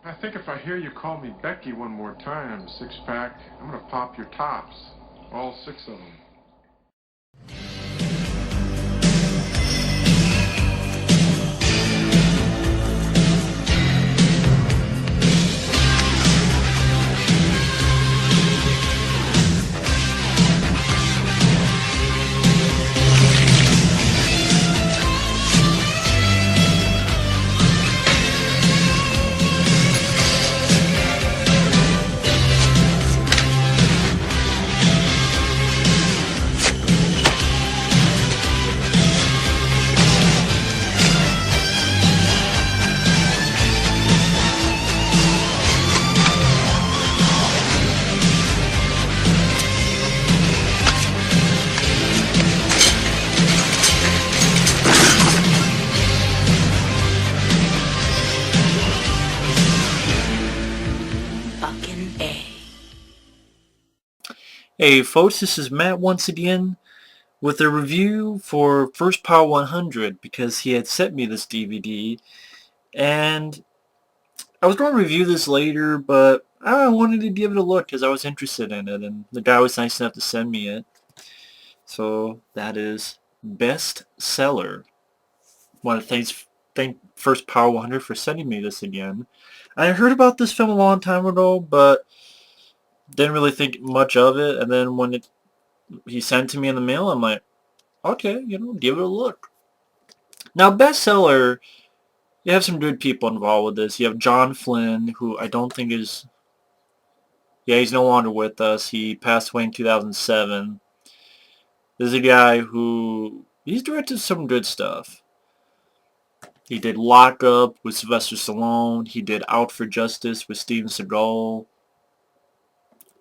I think if I hear you call me Becky one more time, six-pack, I'm gonna pop your tops. All six of them. Fucking A. Hey folks, this is Matt once again with a review for First Power 100 because he had sent me this DVD and I was going to review this later, but I wanted to give it a look because I was interested in it and the guy was nice enough to send me it. So that is Best Seller. Want to thank First Power 100 for sending me this again. I heard about this film a long time ago, but didn't really think much of it, and then when he sent it to me in the mail, I'm like, okay, give it a look. Now, bestseller, you have some good people involved with this. You have John Flynn, who I don't think is, yeah, he's no longer with us. He passed away in 2007. This is a guy who, he's directed some good stuff. He did Lock Up with Sylvester Stallone. He did Out for Justice with Steven Seagal.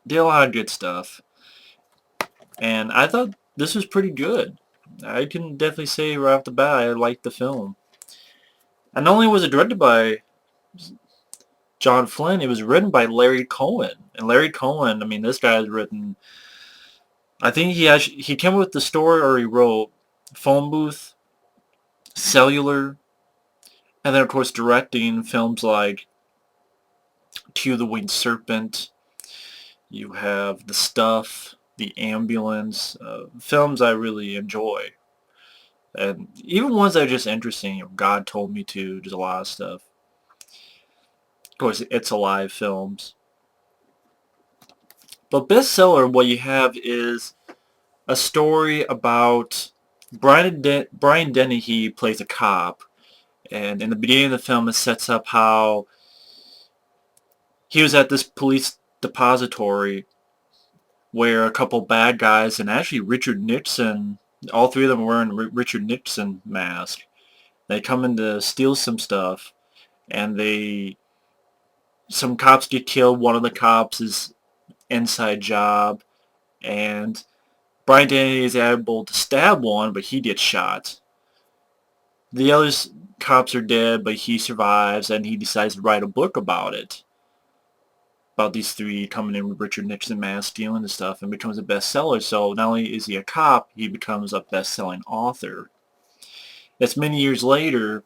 Did a lot of good stuff. And I thought this was pretty good. I can definitely say right off the bat I liked the film. And not only was it directed by John Flynn, it was written by Larry Cohen. And Larry Cohen, I mean, this guy has written, I think he came up with the story or he wrote Phone Booth, Cellular, and then of course directing films like To the Winged Serpent. You have The Stuff, The Ambulance, films I really enjoy. And even ones that are just interesting, God Told Me To, there's a lot of stuff. Of course, It's Alive films. But bestseller, what you have is a story about Brian Dennehy plays a cop, and in the beginning of the film, it sets up how he was at this police depository where a couple bad guys, and actually Richard Nixon, all three of them were wearing Richard Nixon mask. They come in to steal some stuff, and some cops get killed. One of the cops is inside job, and Brian Denny is able to stab one, but he gets shot. The other cops are dead, but he survives, and he decides to write a book about it. About these three coming in with Richard Nixon mask, stealing the stuff, and becomes a bestseller. So not only is he a cop, he becomes a best-selling author. It's many years later,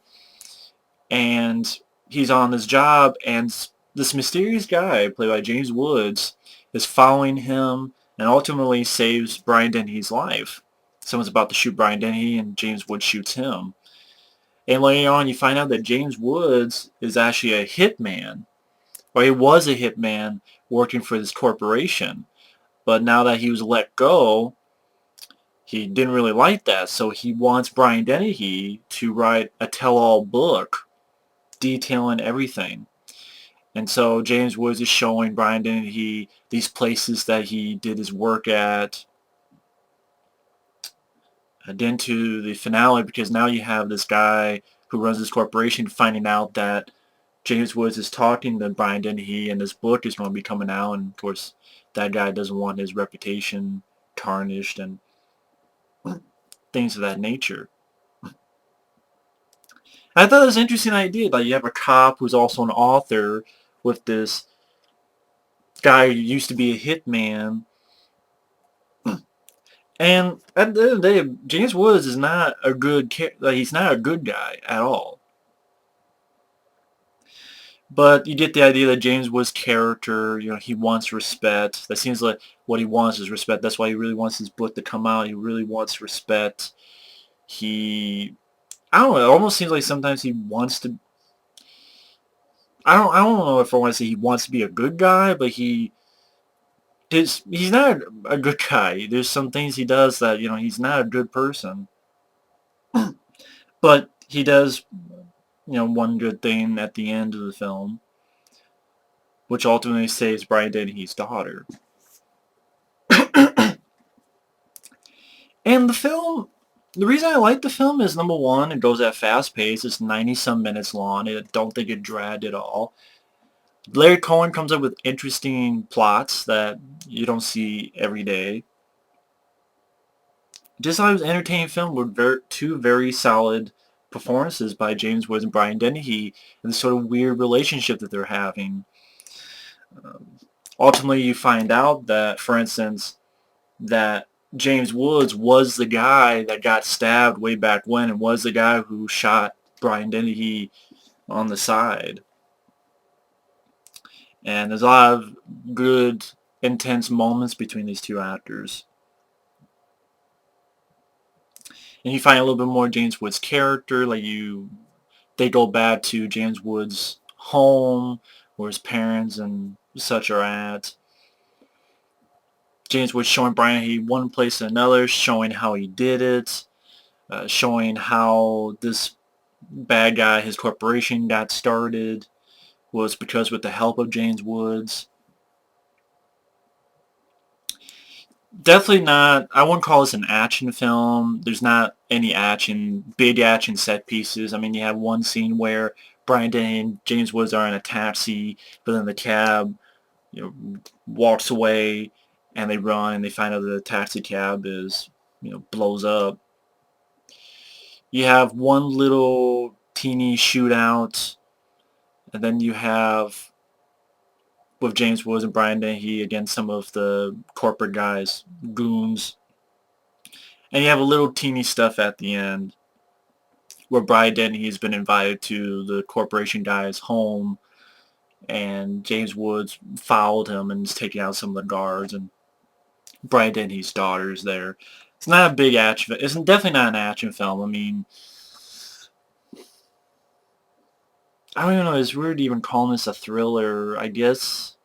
and he's on his job, and this mysterious guy, played by James Woods, is following him and ultimately saves Brian Dennehy's life. Someone's about to shoot Brian Dennehy, and James Woods shoots him. And later on, you find out that James Woods is actually a hitman, or he was a hitman working for this corporation. But now that he was let go, he didn't really like that, so he wants Brian Dennehy to write a tell-all book detailing everything. And so James Woods is showing Brian Dennehy these places that he did his work at. And then to the finale, because now you have this guy who runs this corporation finding out that James Woods is talking to Brian Dennehy and this book is going to be coming out. And of course, that guy doesn't want his reputation tarnished and things of that nature. I thought it was an interesting idea. Like you have a cop who's also an author with this guy who used to be a hitman. And at the end of the day, James Woods is not a good he's not a good guy at all. But you get the idea that James Woods' character, he wants respect. That seems like what he wants is respect. That's why he really wants his book to come out. He really wants respect. I don't know, it almost seems like sometimes he wants to, I don't know if I want to say he wants to be a good guy, but he's not a good guy. There's some things he does that, he's not a good person. But he does, one good thing at the end of the film, which ultimately saves Brian Dennehy's daughter. And the reason I like the film is, number one, it goes at fast pace. It's 90-some minutes long. I don't think it dragged at all. Larry Cohen comes up with interesting plots that you don't see every day. Just thought it was an entertaining film with two very solid performances by James Woods and Brian Dennehy, and the sort of weird relationship that they're having. Ultimately, you find out that, for instance, that James Woods was the guy that got stabbed way back when, and was the guy who shot Brian Dennehy on the side. And there's a lot of good, intense moments between these two actors. And you find a little bit more James Woods' character, they go back to James Woods' home, where his parents and such are at. James Woods showing Brian he one place to another, showing how he did it, showing how this bad guy, his corporation, got started, was because with the help of James Woods. Definitely not, I wouldn't call this an action film. There's not any big action set pieces. I mean, you have one scene where Brian Denny and James Woods are in a taxi, but then the cab, walks away, and they run, and they find out that the taxi cab is, blows up. You have one little teeny shootout, and then you have, with James Woods and Brian Dennehy against some of the corporate guys, goons. And you have a little teeny stuff at the end where Brian Dennehy has been invited to the corporation guy's home, and James Woods fouled him and is taking out some of the guards, and Brian Dennehy's daughter is there. It's not a big action. It's definitely not an action film. I mean, I don't even know. It's weird even calling this a thriller. I guess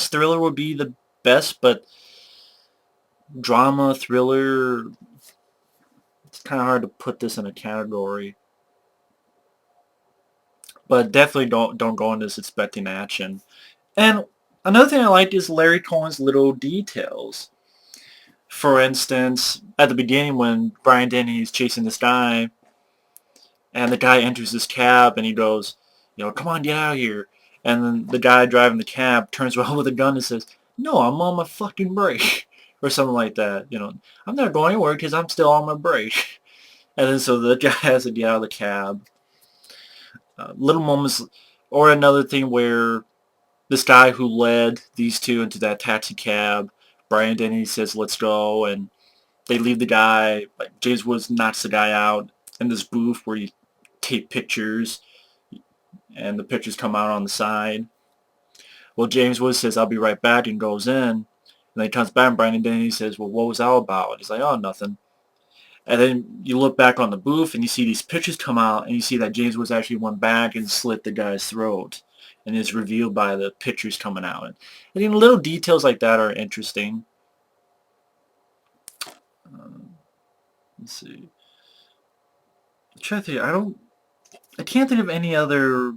thriller would be the best, but drama, thriller, it's kind of hard to put this in a category. But definitely don't go into this expecting action. And another thing I like is Larry Cohen's little details. For instance, at the beginning when Brian Denny is chasing this guy, and the guy enters his cab and he goes, come on, get out of here. And then the guy driving the cab turns around with a gun and says, no, I'm on my fucking break. Or something like that. I'm not going anywhere because I'm still on my break. And then so the guy has to get out of the cab. Little moments, or another thing where this guy who led these two into that taxi cab, Brian Denny says, let's go, and they leave the guy, like James Woods knocks the guy out in this booth where you take pictures, and the pictures come out on the side. Well, James Woods says, I'll be right back, and goes in, and then he comes back, and Brian Denny says, well, what was that all about? And he's like, oh, nothing. And then you look back on the booth, and you see these pictures come out, and you see that James Woods actually went back and slit the guy's throat. And it's revealed by the pictures coming out. And little details like that are interesting. Let's see. I'm trying to think. I can't think of any other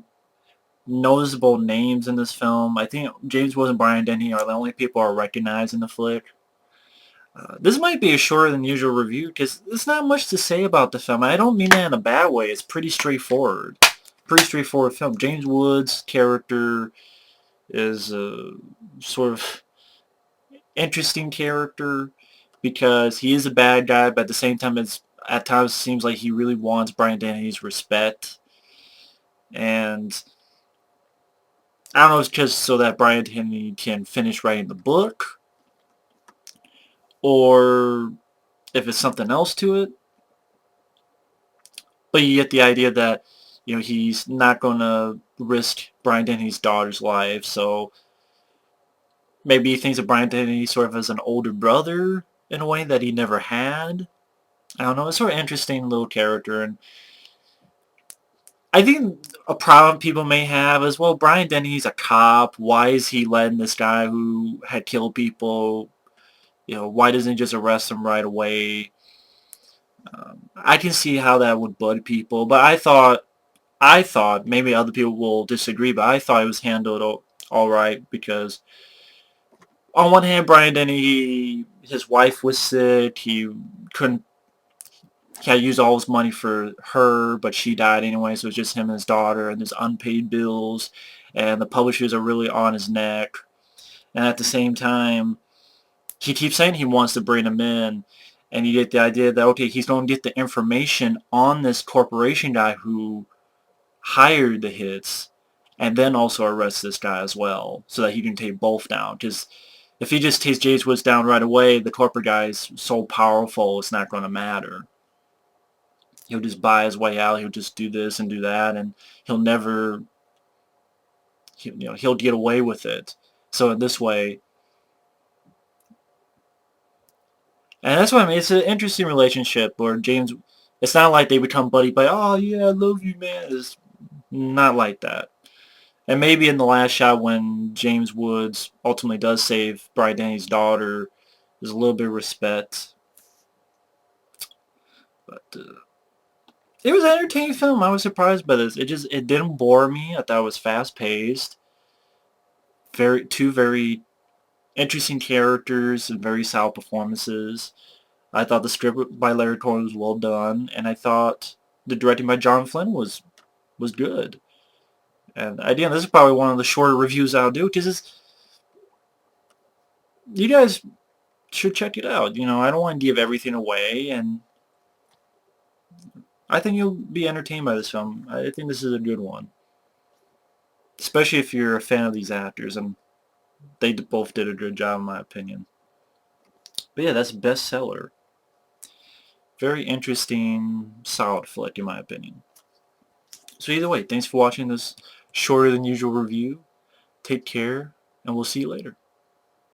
noticeable names in this film. I think James Woods and Brian Denny are the only people I recognize in the flick. This might be a shorter than usual review because there's not much to say about the film. I don't mean that in a bad way. It's pretty straightforward. Pretty straightforward film. James Woods' character is a sort of interesting character because he is a bad guy, but at the same time, at times it seems like he really wants Brian Dennehy's respect. And I don't know if it's just so that Brian Dennehy can finish writing the book, or if it's something else to it. But you get the idea that You know, he's not going to risk Brian Dennehy's daughter's life, so maybe he thinks of Brian Dennehy sort of as an older brother in a way that he never had. I don't know, it's sort of interesting little character, and I think a problem people may have is, well, Brian Dennehy's a cop. Why is he letting this guy who had killed people, you know, why doesn't he just arrest him right away? I can see how that would bug people, but I thought, maybe other people will disagree, but I thought it was handled all right because on one hand, Brian Denny, his wife was sick. Couldn't, he had used all his money for her, but she died anyway, so it was just him and his daughter, and there's unpaid bills, and the publishers are really on his neck. And at the same time, he keeps saying he wants to bring him in, and you get the idea that, okay, he's going to get the information on this corporation guy who hired the hits, and then also arrest this guy as well, so that he can take both down. Because if he just takes James Woods down right away, the corporate guy's so powerful, it's not going to matter. He'll just buy his way out. He'll just do this and do that, and he'll never, he'll get away with it. So in this way, and that's what I mean. It's an interesting relationship where James. It's not like they become buddy. Oh yeah, I love you, man. It's not like that. And maybe in the last shot when James Woods ultimately does save Brian Denny's daughter, there's a little bit of respect. But it was an entertaining film. I was surprised by this. It didn't bore me. I thought it was fast paced. Two very interesting characters and very solid performances. I thought the script by Larry Cohen was well done, and I thought the directing by John Flynn was good. And again, this is probably one of the shorter reviews I'll do because you guys should check it out. You know, I don't want to give everything away, and I think you'll be entertained by this film. I think this is a good one, especially if you're a fan of these actors, and they both did a good job in my opinion. But yeah, that's Bestseller. Very interesting, solid flick in my opinion. So either way, thanks for watching this shorter than usual review. Take care, and we'll see you later.